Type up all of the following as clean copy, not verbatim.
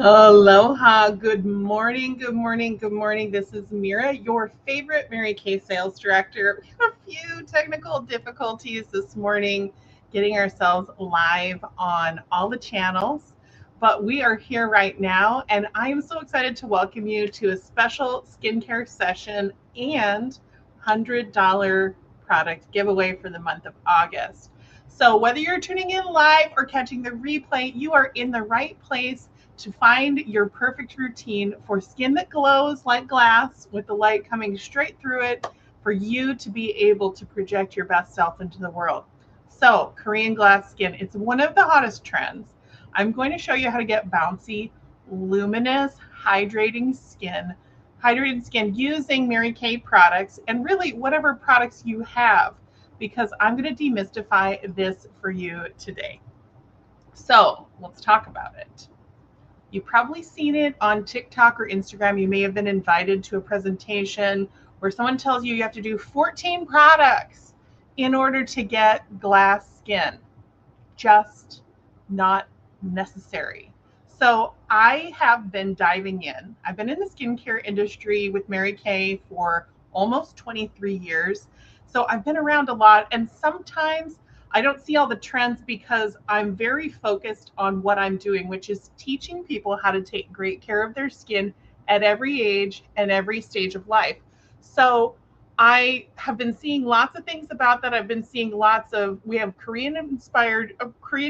Aloha, good morning, good morning, good morning. This is Myrra, your favorite Mary Kay sales director. We have a few technical difficulties this morning getting ourselves live on all the channels, but we are here right now, and I am so excited to welcome you to a special skincare session and $100 product giveaway for the month of August. So, whether you're tuning in live or catching the replay, you are in the right place to find your perfect routine for skin that glows like glass with the light coming straight through it for you to be able to project your best self into the world. So, Korean glass skin, it's one of the hottest trends. I'm going to show you how to get bouncy, luminous, hydrated skin using Mary Kay products and really whatever products you have, because I'm going to demystify this for you today. So, let's talk about it. You've probably seen it on TikTok or Instagram. You may have been invited to a presentation where someone tells you you have to do 14 products in order to get glass skin. Just not necessary. So I have been diving in. I've been in the skincare industry with Mary Kay for almost 23 years. So I've been around a lot, and sometimes I don't see all the trends because I'm very focused on what I'm doing, which is teaching people how to take great care of their skin at every age and every stage of life. So I have been seeing lots of things about that. I've been seeing we have Korean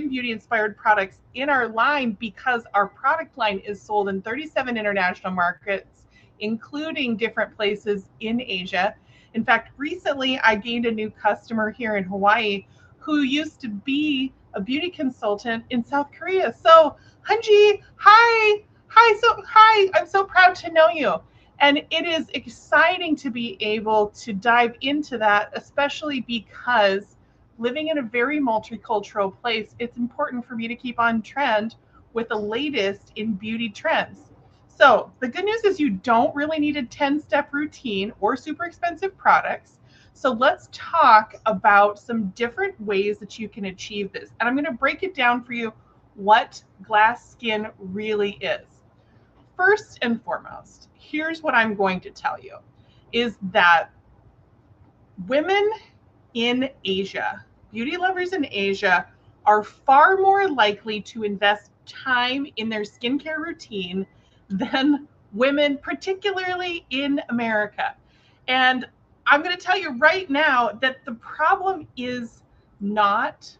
beauty inspired products in our line because our product line is sold in 37 international markets, including different places in Asia. In fact, recently I gained a new customer here in Hawaii who used to be a beauty consultant in South Korea. So, Hunji, hi. Hi, I'm so proud to know you. And it is exciting to be able to dive into that, especially because living in a very multicultural place, it's important for me to keep on trend with the latest in beauty trends. So, the good news is you don't really need a 10-step routine or super expensive products. So, let's talk about some different ways that you can achieve this. And I'm going to break it down for you what glass skin really is. First and foremost, here's what I'm going to tell you is that women in Asia, beauty lovers in Asia, are far more likely to invest time in their skincare routine than women, particularly in America. And I'm going to tell you right now that the problem is not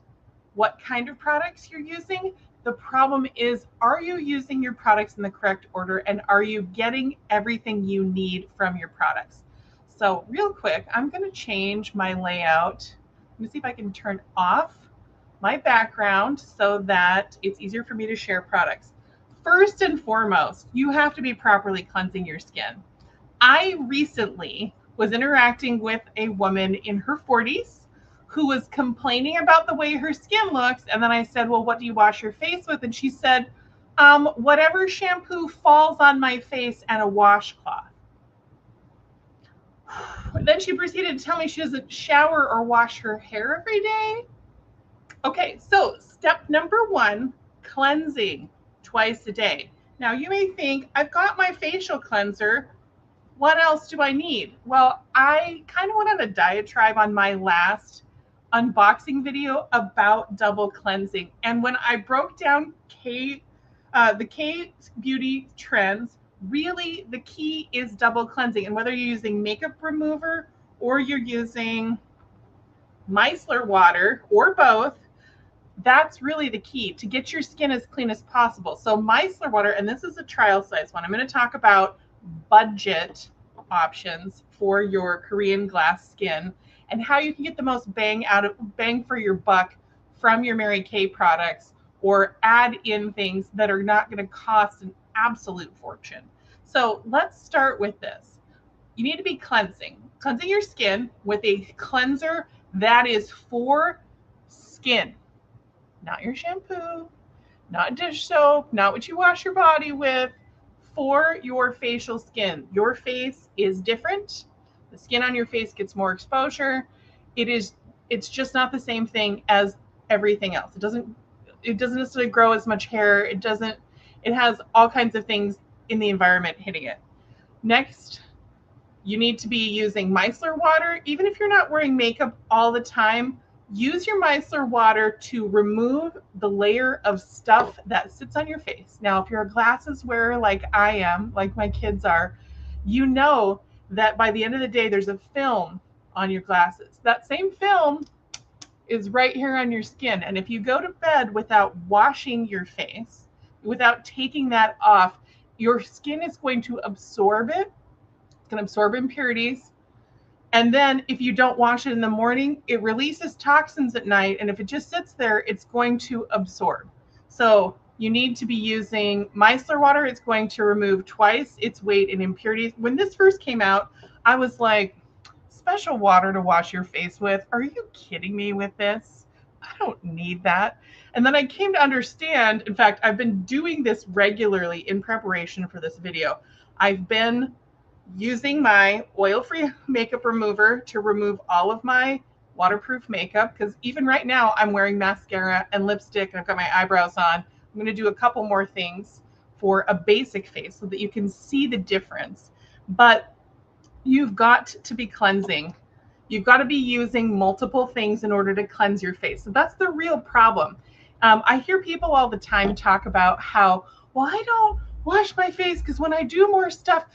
what kind of products you're using. The problem is, are you using your products in the correct order and are you getting everything you need from your products? So, real quick, I'm going to change my layout. Let me see if I can turn off my background so that it's easier for me to share products. First and foremost, you have to be properly cleansing your skin. I recently was interacting with a woman in her 40s who was complaining about the way her skin looks. And then I said, well, what do you wash your face with? And she said, whatever shampoo falls on my face and a washcloth. Then she proceeded to tell me she doesn't shower or wash her hair every day. Okay, so step number one, cleansing twice a day. Now you may think, I've got my facial cleanser. What else do I need? Well, I kind of went on a diatribe on my last unboxing video about double cleansing. And when I broke down the K beauty trends, really the key is double cleansing. And whether you're using makeup remover or you're using micellar water or both, that's really the key to get your skin as clean as possible. So micellar water, and this is a trial size one. I'm going to talk about budget options for your Korean glass skin and how you can get the most bang for your buck from your Mary Kay products, or add in things that are not going to cost an absolute fortune. So let's start with this. You need to be cleansing your skin with a cleanser that is for skin, not your shampoo, not dish soap, not what you wash your body with, for your facial skin. Your face is different. The skin on your face gets more exposure. It's just not the same thing as everything else. It doesn't necessarily grow as much hair. It It has all kinds of things in the environment hitting it. Next, you need to be using micellar water. Even if you're not wearing makeup all the time, use your micellar water to remove the layer of stuff that sits on your face. Now, if you're a glasses wearer like I am, like my kids are, you know that by the end of the day, there's a film on your glasses. That same film is right here on your skin. And if you go to bed without washing your face, without taking that off, your skin is going to absorb it. It's going to absorb impurities. And then if you don't wash it in the morning, it releases toxins at night. And if it just sits there, it's going to absorb. So you need to be using micellar water. It's going to remove twice its weight in impurities. When this first came out, I was like, special water to wash your face with? Are you kidding me with this? I don't need that. And then I came to understand, in fact, I've been doing this regularly in preparation for this video. I've been using my oil-free makeup remover to remove all of my waterproof makeup, because even right now I'm wearing mascara and lipstick and I've got my eyebrows on. I'm going to do a couple more things for a basic face so that you can see the difference. But you've got to be cleansing. You've got to be using multiple things in order to cleanse your face. So that's the real problem. I hear people all the time talk about how, well, I don't wash my face because when I do more stuff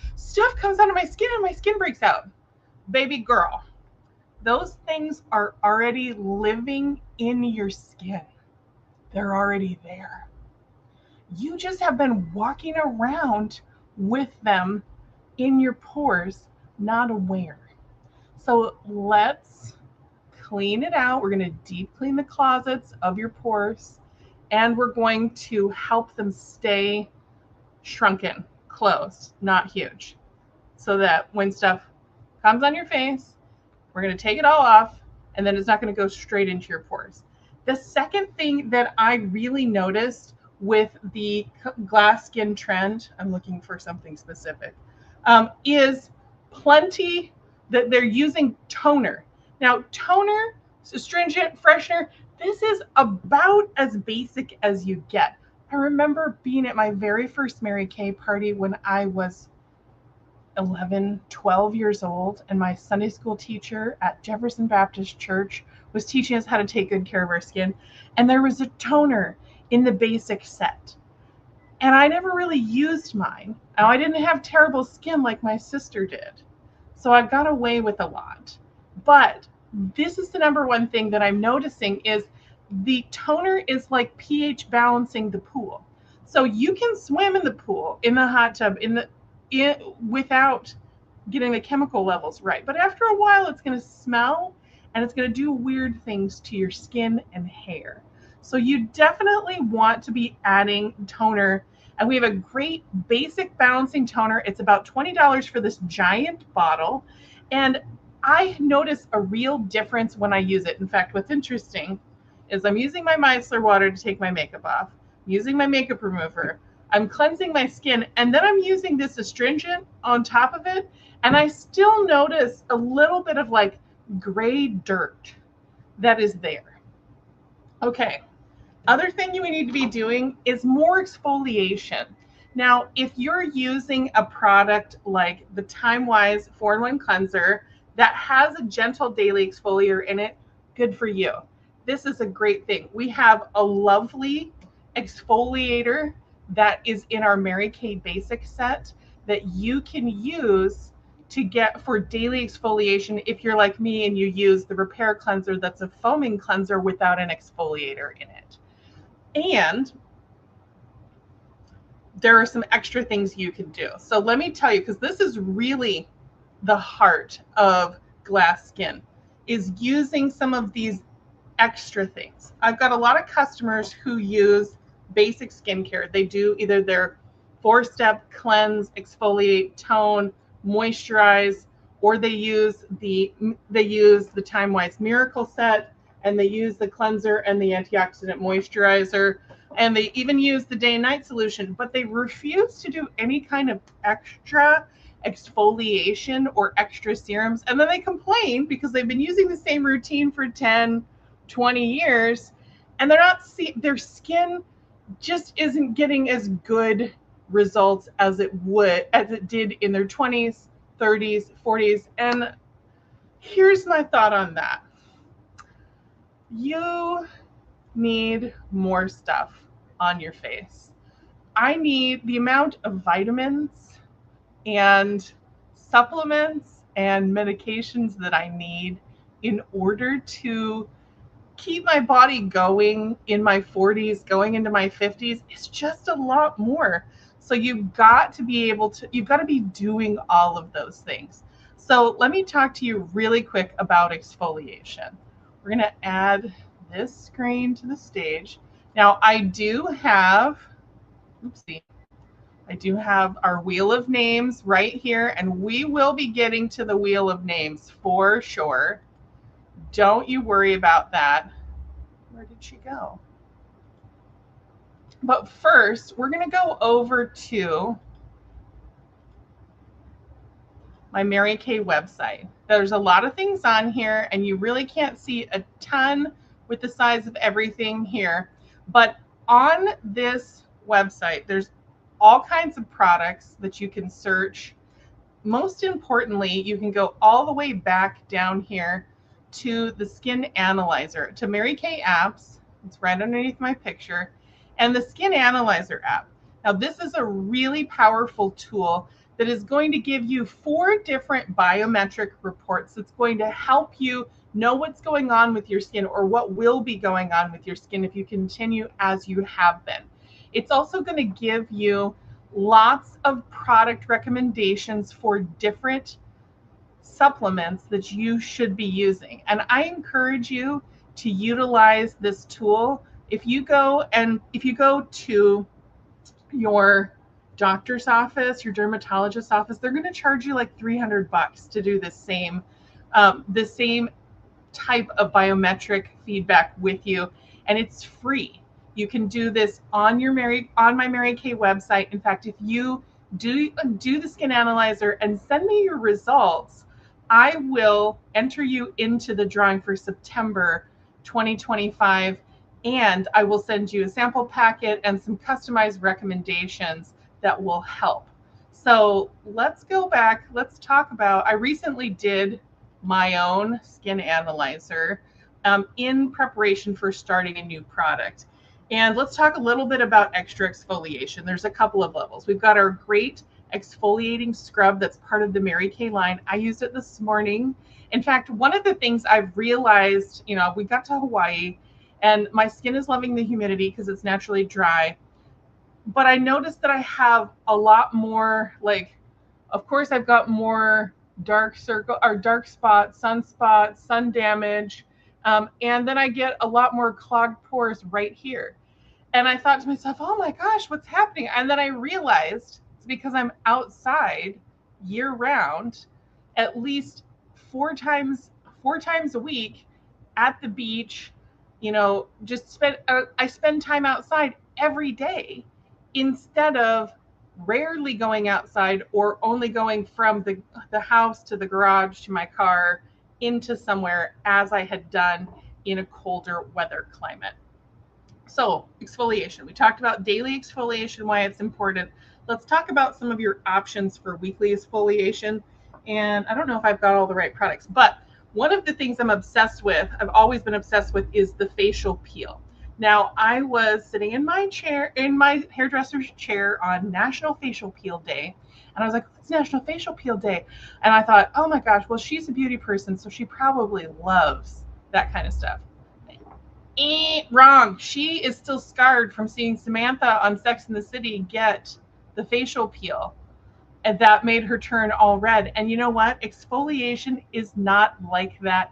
comes out of my skin and my skin breaks out. Baby girl, those things are already living in your skin. They're already there. You just have been walking around with them in your pores, not aware. So let's clean it out. We're going to deep clean the closets of your pores, and we're going to help them stay shrunken, closed, not huge, so that when stuff comes on your face, we're going to take it all off, and then it's not going to go straight into your pores. The second thing that I really noticed with the glass skin trend, I'm looking for something specific, is plenty that they're using toner. Now, toner, astringent, freshener, this is about as basic as you get. I remember being at my very first Mary Kay party when I was 11, 12 years old, and my Sunday school teacher at Jefferson Baptist Church was teaching us how to take good care of our skin. And there was a toner in the basic set. And I never really used mine. Now, I didn't have terrible skin like my sister did. So I got away with a lot. But this is the number one thing that I'm noticing is the toner is like pH balancing the pool. So you can swim in the pool, in the hot tub, without getting the chemical levels right. But after a while, it's going to smell and it's going to do weird things to your skin and hair. So you definitely want to be adding toner. And we have a great basic balancing toner. It's about $20 for this giant bottle. And I notice a real difference when I use it. In fact, what's interesting is I'm using my micellar water to take my makeup off, using my makeup remover, I'm cleansing my skin, and then I'm using this astringent on top of it, and I still notice a little bit of like gray dirt that is there. Okay, other thing you need to be doing is more exfoliation. Now, if you're using a product like the Time-Wise 4-in-1 cleanser that has a gentle daily exfoliator in it, good for you. This is a great thing. We have a lovely exfoliator that is in our Mary Kay basic set that you can use to get for daily exfoliation if you're like me and you use the repair cleanser that's a foaming cleanser without an exfoliator in it. And there are some extra things you can do. So let me tell you, because this is really the heart of glass skin, is using some of these extra things. I've got a lot of customers who use basic skincare. They do either their 4-step cleanse, exfoliate, tone, moisturize, or they use the Time-Wise Miracle set, and they use the cleanser and the antioxidant moisturizer, and they even use the day and night solution, but they refuse to do any kind of extra exfoliation or extra serums. And then they complain because they've been using the same routine for 10, 20 years, and they're not their skin just isn't getting as good results as it did in their 20s, 30s, 40s. And here's my thought on that. You need more stuff on your face. I need the amount of vitamins and supplements and medications that I need in order to keep my body going in my 40s, going into my 50s. It's just a lot more. So you've got to be doing all of those things. So let me talk to you really quick about exfoliation. We're going to add this screen to the stage. Now I do have our wheel of names right here, and we will be getting to the wheel of names for sure. Don't you worry about that. Where did she go? But first, we're going to go over to my Mary Kay website. There's a lot of things on here, and you really can't see a ton with the size of everything here. But on this website, there's all kinds of products that you can search. Most importantly, you can go all the way back down here to the Skin Analyzer, to Mary Kay apps. It's right underneath my picture, and the Skin Analyzer app. Now, this is a really powerful tool that is going to give you 4 different biometric reports that's going to help you know what's going on with your skin, or what will be going on with your skin if you continue as you have been. It's also going to give you lots of product recommendations for different supplements that you should be using. And I encourage you to utilize this tool. If you go to your doctor's office, your dermatologist's office, they're going to charge you like $300 to do the same type of biometric feedback with you, and it's free. You can do this on my Mary Kay website. In fact, if you do the Skin Analyzer and send me your results, I will enter you into the drawing for September 2025, and I will send you a sample packet and some customized recommendations that will help. So let's go back. Let's talk about, I recently did my own Skin Analyzer in preparation for starting a new product. And let's talk a little bit about extra exfoliation. There's a couple of levels. We've got our great exfoliating scrub that's part of the Mary Kay line. I used it this morning. In fact, one of the things I've realized, we got to Hawaii and my skin is loving the humidity because it's naturally dry. But I noticed that I have a lot more, of course, I've got more dark spots, sun damage. And then I get a lot more clogged pores right here. And I thought to myself, oh my gosh, what's happening? And then I realized it's because I'm outside year round, at least four times a week at the beach. I spend time outside every day instead of rarely going outside or only going from the house to the garage to my car into somewhere, as I had done in a colder weather climate. So exfoliation, we talked about daily exfoliation, why it's important. Let's talk about some of your options for weekly exfoliation. And I don't know if I've got all the right products, but one of the things I've always been obsessed with, is the facial peel. Now, I was sitting in my hairdresser's chair on National Facial Peel Day, and I was like, it's National Facial Peel Day. And I thought, oh my gosh, well, she's a beauty person, so she probably loves that kind of stuff. Wrong. She is still scarred from seeing Samantha on Sex and the City get the facial peel, and that made her turn all red. And you know what? Exfoliation is not like that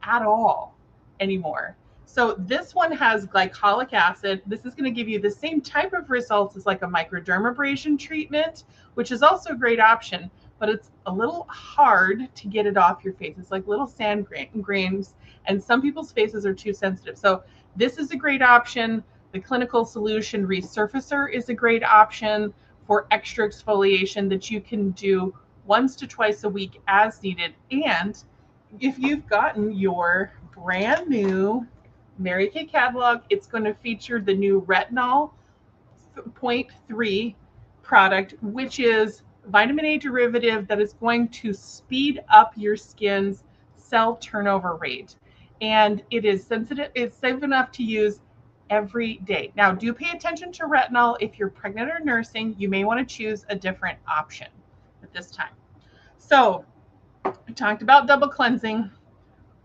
at all anymore. So this one has glycolic acid. This is going to give you the same type of results as like a microdermabrasion treatment, which is also a great option, but it's a little hard to get it off your face. It's like little sand grains, and some people's faces are too sensitive. So this is a great option. The Clinical Solution Resurfacer is a great option for extra exfoliation that you can do once to twice a week as needed. And if you've gotten your brand new Mary Kay catalog, it's going to feature the new retinol 0.3 product, which is vitamin A derivative that is going to speed up your skin's cell turnover rate. And it is sensitive, it's safe enough to use every day. Now, do pay attention to retinol. If you're pregnant or nursing, you may want to choose a different option at this time. So we talked about double cleansing.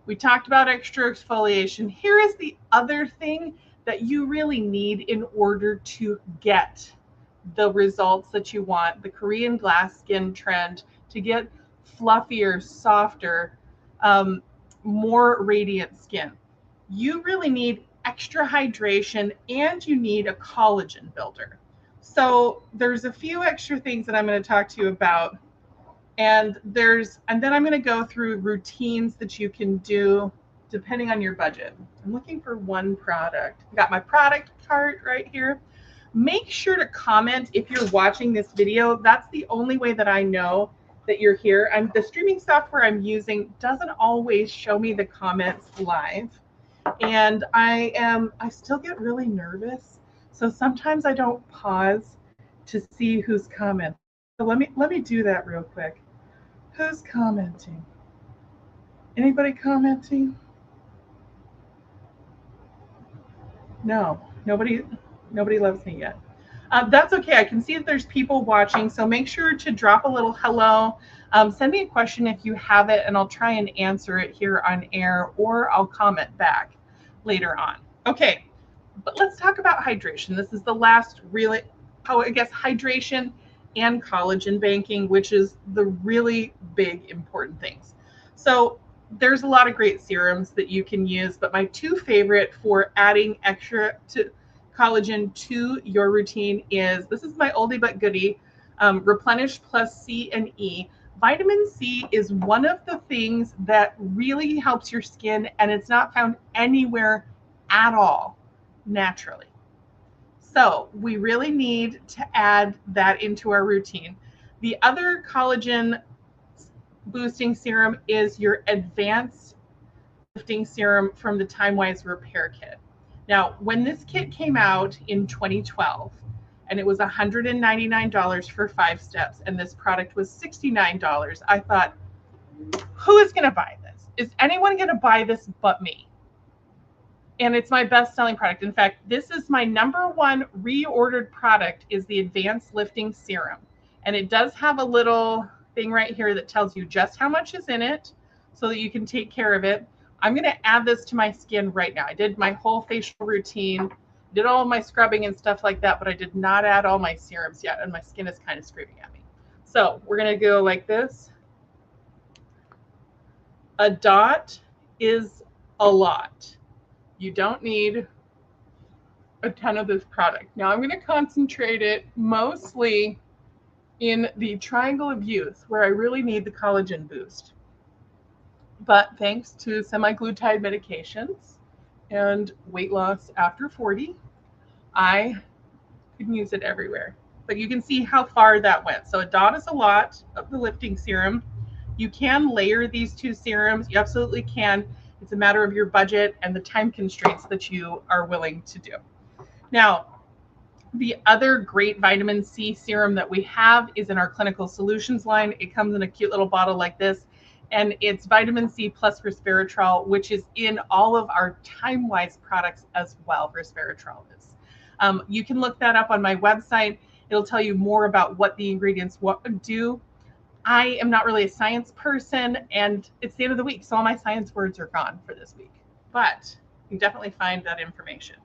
We talked about extra exfoliation. Here is the other thing that you really need in order to get the results that you want, the Korean glass skin trend, to get fluffier, softer, more radiant skin. You really need extra hydration and you need a collagen builder. So there's a few extra things that I'm going to talk to you about. And then I'm going to go through routines that you can do depending on your budget. I'm looking for one product. I got my product cart right here. Make sure to comment if you're watching this video. That's the only way that I know that you're here. The streaming software I'm using doesn't always show me the comments live. And I still get really nervous. So sometimes I don't pause to see who's commenting. So let me do that real quick. Who's commenting? Anybody commenting? No, nobody loves me yet. That's okay. I can see that there's people watching, so make sure to drop a little hello. Send me a question if you have it, and I'll try and answer it here on air, or I'll comment back later on. Okay, but let's talk about hydration. This is the last really, hydration and collagen banking, which is the really big important things. So there's a lot of great serums that you can use, but my two favorite for adding extra to collagen to your routine this is my oldie but goodie, Replenish Plus C and E. Vitamin C is one of the things that really helps your skin, and it's not found anywhere at all naturally. So we really need to add that into our routine. The other collagen boosting serum is your advanced lifting serum from the TimeWise Repair Kit. Now, when this kit came out in 2012, and it was $199 for 5 steps, and this product was $69, I thought, who is going to buy this? Is anyone going to buy this but me? And it's my best-selling product. In fact, this is my #1 reordered product, is the Advanced Lifting Serum. And it does have a little thing right here that tells you just how much is in it so that you can take care of it. I'm going to add this to my skin right now. I did my whole facial routine, did all of my scrubbing and stuff like that, but I did not add all my serums yet, and my skin is kind of screaming at me. So we're going to go like this. A dot is a lot. You don't need a ton of this product. Now I'm going to concentrate it mostly in the triangle of youth, where I really need the collagen boost. But thanks to semaglutide medications and weight loss after 40, I can use it everywhere. But you can see how far that went. So a dot is a lot of the lifting serum. You can layer these two serums. You absolutely can. It's a matter of your budget and the time constraints that you are willing to do. Now, the other great vitamin C serum that we have is in our Clinical Solutions line. It comes in a cute little bottle like this, and it's vitamin C plus resveratrol, which is in all of our TimeWise products as well. Resveratrol is. You can look that up on my website. It'll tell you more about what the ingredients do. I am not really a science person, and it's the end of the week, so all my science words are gone for this week. But you can definitely find that information.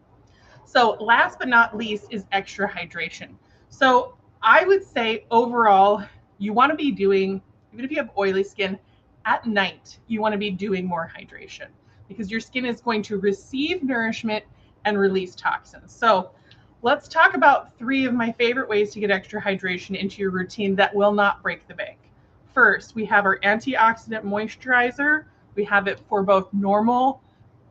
So last but not least is extra hydration. So I would say overall, you want to be doing, even if you have oily skin, at night, you want to be doing more hydration, because your skin is going to receive nourishment and release toxins. So let's talk about 3 of my favorite ways to get extra hydration into your routine that will not break the bank. First, we have our antioxidant moisturizer. We have it for both normal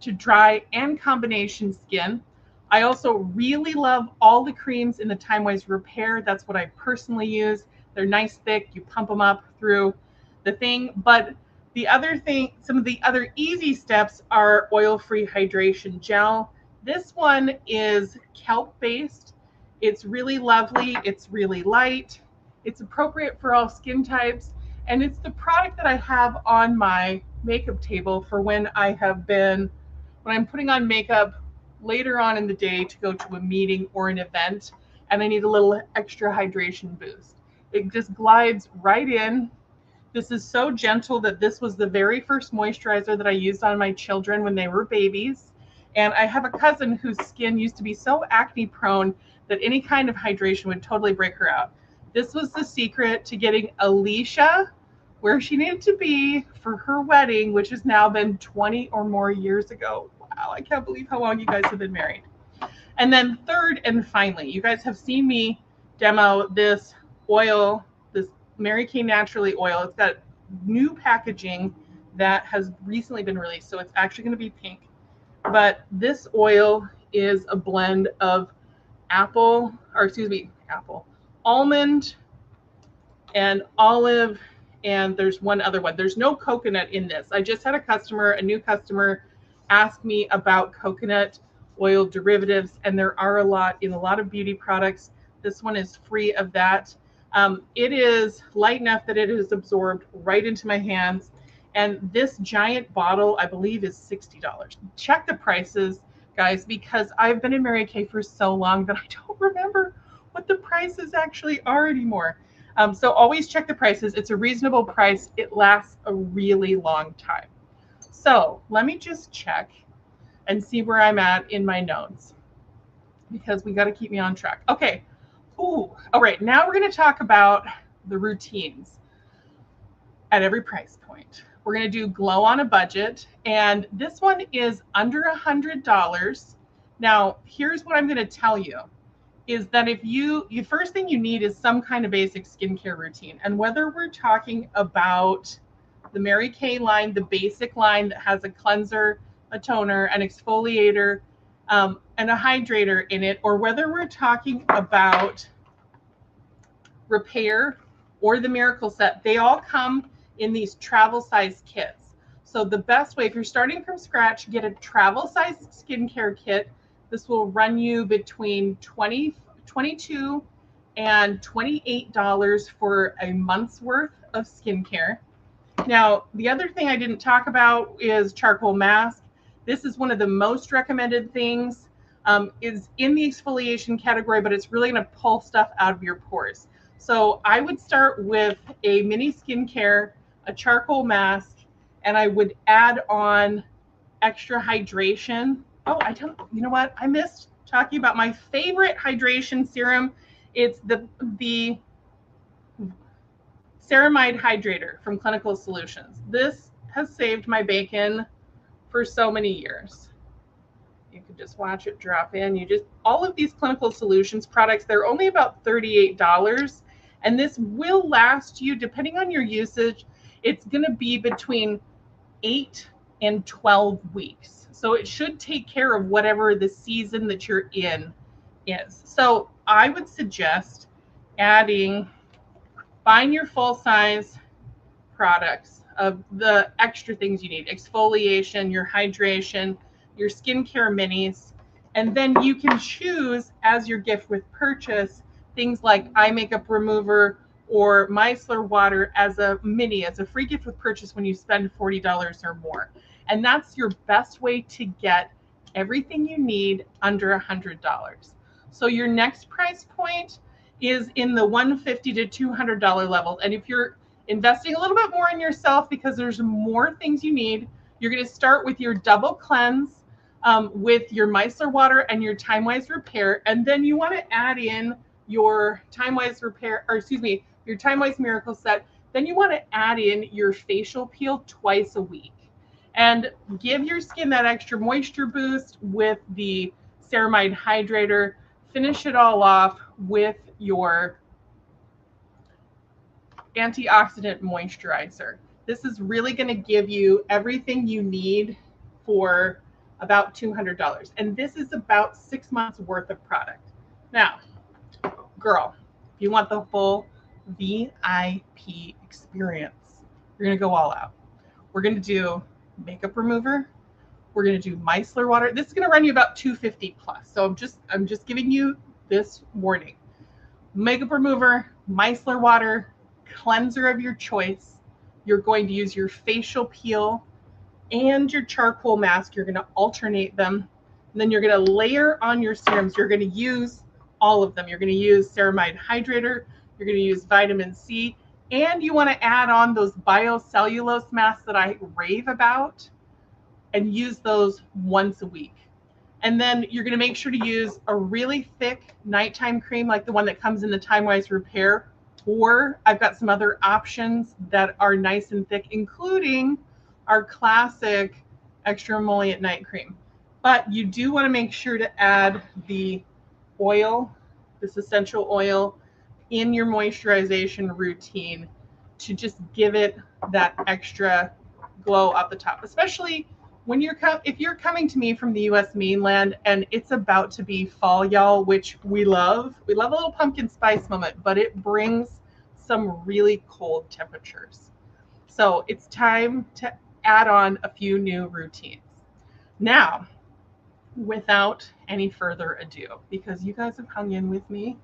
to dry and combination skin. I also really love all the creams in the TimeWise Repair. That's what I personally use. They're nice, thick. You pump them up through the thing. But the other thing, some of the other easy steps are oil-free hydration gel. This one is kelp-based. It's really lovely. It's really light. It's appropriate for all skin types. And it's the product that I have on my makeup table for when I'm putting on makeup later on in the day to go to a meeting or an event, and I need a little extra hydration boost. It just glides right in. This is so gentle that this was the very first moisturizer that I used on my children when they were babies. And I have a cousin whose skin used to be so acne prone that any kind of hydration would totally break her out. This was the secret to getting Alicia where she needed to be for her wedding, which has now been 20 or more years ago. Wow, I can't believe how long you guys have been married. And then third and finally, you guys have seen me demo this oil, this Mary Kay Naturally oil. It's got new packaging that has recently been released, so it's actually going to be pink. But this oil is a blend of almond and olive, and there's one other one. There's no coconut in this. I just had a new customer, ask me about coconut oil derivatives, and there are a lot in a lot of beauty products. This one is free of that. It is light enough that it is absorbed right into my hands. And this giant bottle, I believe, is $60. Check the prices, guys, because I've been in Mary Kay for so long that I don't remember what the prices actually are anymore. So always check the prices. It's a reasonable price. It lasts a really long time. So let me just check and see where I'm at in my notes, because we got to keep me on track. Okay. All right. Now we're going to talk about the routines at every price point. We're going to do glow on a budget, and this one is under $100. Now, here's what I'm going to tell you is that if the first thing you need is some kind of basic skincare routine. And whether we're talking about the Mary Kay line, the basic line that has a cleanser, a toner, an exfoliator, and a hydrator in it, or whether we're talking about Repair or the Miracle Set, they all come in these travel size kits. So the best way, if you're starting from scratch, get a travel size skincare kit. This will run you between $22 and $28 for a month's worth of skincare. Now, the other thing I didn't talk about is charcoal mask. This is one of the most recommended things. Is in the exfoliation category, but it's really going to pull stuff out of your pores. So I would start with a mini skincare, a charcoal mask, and I would add on extra hydration. You know what? I missed talking about my favorite hydration serum. It's the Ceramide Hydrator from Clinical Solutions. This has saved my bacon for so many years. You can just watch it drop in. All of these Clinical Solutions products, they're only about $38. And this will last you, depending on your usage, it's going to be between 8 and 12 weeks. So it should take care of whatever the season that you're in is. So I would suggest buying your full size products of the extra things you need: exfoliation, your hydration, your skincare minis, and then you can choose as your gift with purchase things like eye makeup remover or micellar water as a free gift with purchase when you spend $40 or more. And that's your best way to get everything you need under $100. So your next price point is in the $150 to $200 level. And if you're investing a little bit more in yourself because there's more things you need, you're going to start with your double cleanse with your micellar water and your Time-Wise Repair. And then you want to add in your Time-Wise Miracle Set. Then you want to add in your facial peel twice a week and give your skin that extra moisture boost with the Ceramide Hydrator. Finish it all off with your antioxidant moisturizer. This is really going to give you everything you need for about $200. And this is about 6 months worth of product. Now, girl, if you want the full VIP experience, you're going to go all out. We're going to do makeup remover. We're going to do micellar water. This is going to run you about $250 plus. So I'm just giving you this warning. Makeup remover, micellar water, cleanser of your choice. You're going to use your facial peel and your charcoal mask. You're going to alternate them. And then you're going to layer on your serums. You're going to use all of them. You're going to use ceramide hydrator. You're going to use vitamin C. And you want to add on those biocellulose masks that I rave about and use those once a week. And then you're going to make sure to use a really thick nighttime cream like the one that comes in the Time Wise Repair. Or I've got some other options that are nice and thick, including our classic extra emollient night cream. But you do want to make sure to add the oil, this essential oil, in your moisturization routine to just give it that extra glow up the top, especially when if you're coming to me from the US mainland and it's about to be fall, y'all, which we love. We love a little pumpkin spice moment, but it brings some really cold temperatures. So it's time to add on a few new routines. Now, without any further ado, because you guys have hung in with me,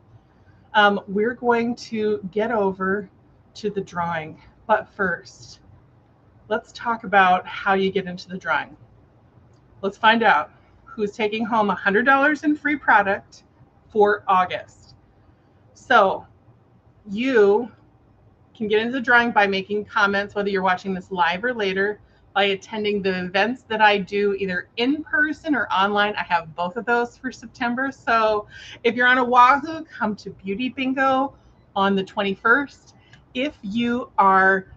we're going to get over to the drawing. But first, let's talk about how you get into the drawing. Let's find out who's taking home $100 in free product for August. So you can get into the drawing by making comments, whether you're watching this live or later, by attending the events that I do either in person or online. I have both of those for September. So if you're on Oahu, come to Beauty Bingo on the 21st. If you are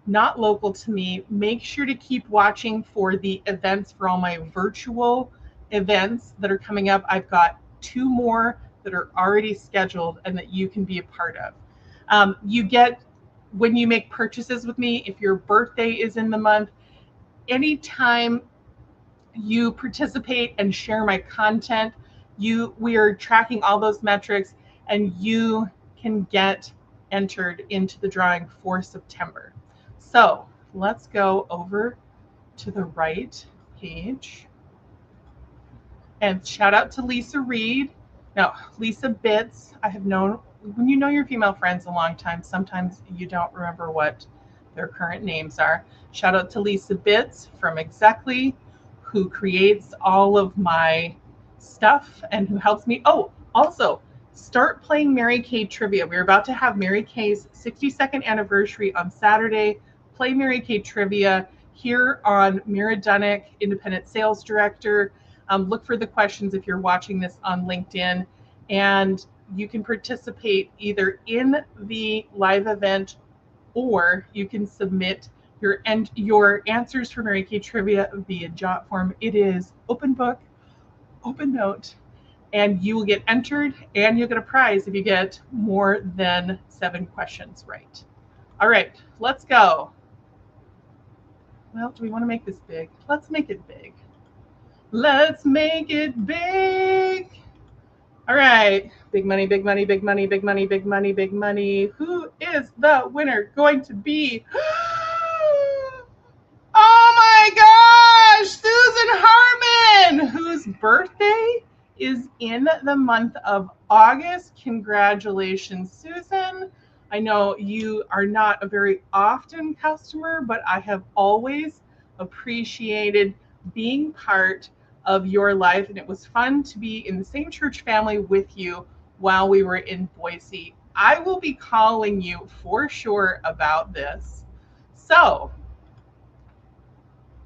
not local to me, make sure to keep watching for the events for all my virtual events that are coming up. I've got 2 more that are already scheduled and that you can be a part of. You get, when you make purchases with me, if your birthday is in the month, anytime you participate and share my content, we are tracking all those metrics and you can get entered into the drawing for September. So let's go over to the right page and shout out to Lisa Reed. No, Lisa Bits. I have known, when you know your female friends a long time, sometimes you don't remember what their current names are. Shout out to Lisa Bits from Exactly, who creates all of my stuff and who helps me. Oh, also, start playing Mary Kay trivia. We're about to have Mary Kay's 62nd anniversary on Saturday. Play Mary Kay trivia here on Myrra Dunnick, Independent Sales Director. Look for the questions if you're watching this on LinkedIn, and you can participate either in the live event or you can submit your answers for Mary Kay trivia via Jot form. It is open book, open note, and you will get entered and you'll get a prize if you get more than 7 questions right. All right, let's go. Well, do we want to make this big? Let's make it big. Let's make it big. All right, big money, big money, big money, big money, big money, big money. Who is the winner going to be? Oh my gosh, Susan Harmon, whose birthday is in the month of August. Congratulations, Susan. I know you are not a very often customer, but I have always appreciated being part of your life, and it was fun to be in the same church family with you while we were in Boise. I will be calling you for sure about this. So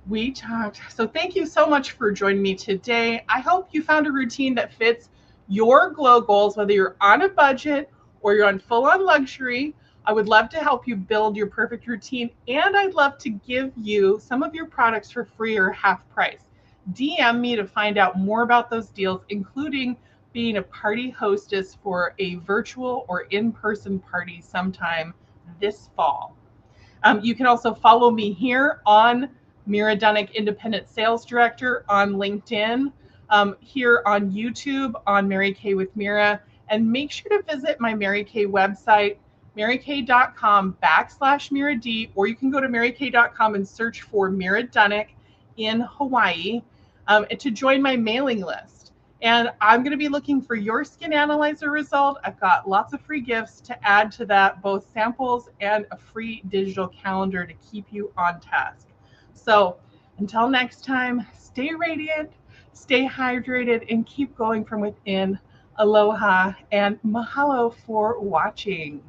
we talked. So thank you so much for joining me today. I hope you found a routine that fits your glow goals, whether you're on a budget or you're on full-on luxury. I would love to help you build your perfect routine, and I'd love to give you some of your products for free or half price. DM me to find out more about those deals, including being a party hostess for a virtual or in-person party sometime this fall. You can also follow me here on Myrra Dunnick, Independent Sales Director, on LinkedIn, here on YouTube, on Mary Kay with Myrra, and make sure to visit my Mary Kay website, marykay.com/Myrra D, or you can go to marykay.com and search for Myrra Dunnick in Hawaii, and to join my mailing list. And I'm going to be looking for your skin analyzer result. I've got lots of free gifts to add to that, both samples and a free digital calendar to keep you on task. So until next time, stay radiant, stay hydrated, and keep going from within. Aloha and mahalo for watching.